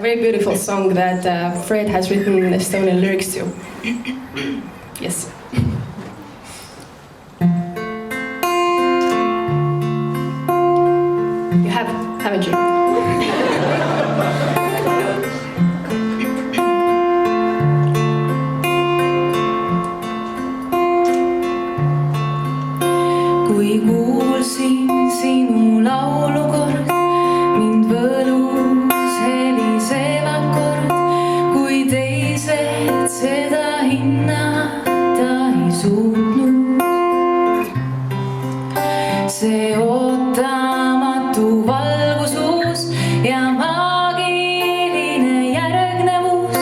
Very beautiful song that Fred has written Estonian lyrics to. Yes. You have a dream. Kui kuulsin sinu laulu kord, mind võlus helisevad kord, kui teised seda hinnata ei suutnud. See ootamatu valgusus ja maagiline järgnevus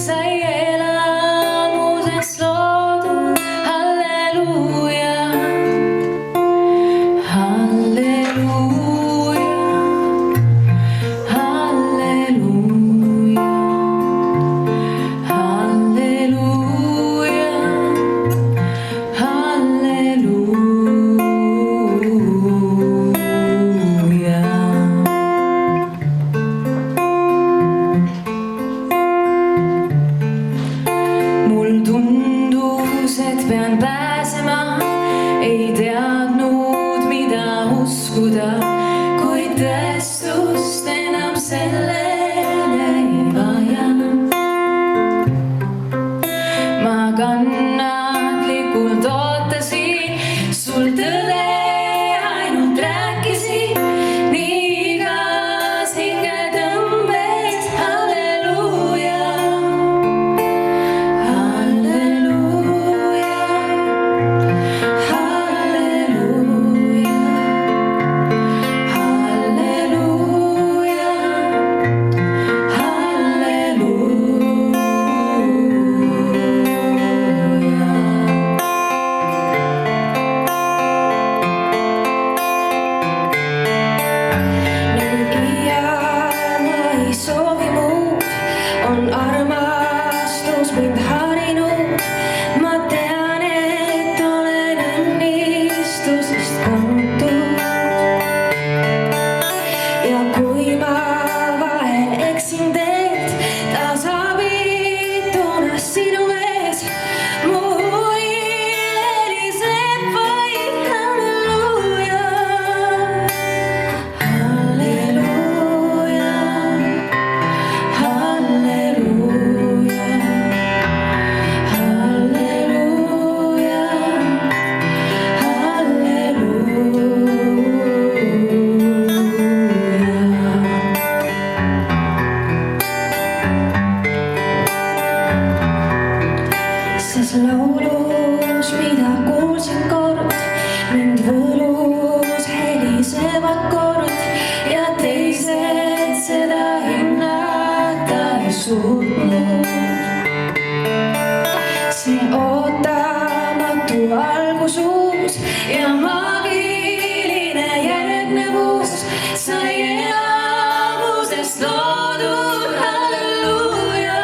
sai elamuseks loodud. Halleluuja. Et pean pääsema, ei teadnud mida uskuda, kuid tõestust enam sellele ei vaja. Ma kannatlikult ootasin, sul tõde ainult rääkisin, nii igas hingetõmbes. Halleluuja. On armastus mind harinud, ma tean, et olen õnnistusest kantud. Ja kui ma vahel eksin teed, ta saab ituna sinu ees. Mu huil heliseb vaid halleluuja. Halleluuja. Ses laulus, mida kuulsin kord, mind võlus helisevad kord ja teised seda hinnata ei suutnud. See ootamatu algusus ja maagiline järgnevus sai elamusest loodud. Halleluuja.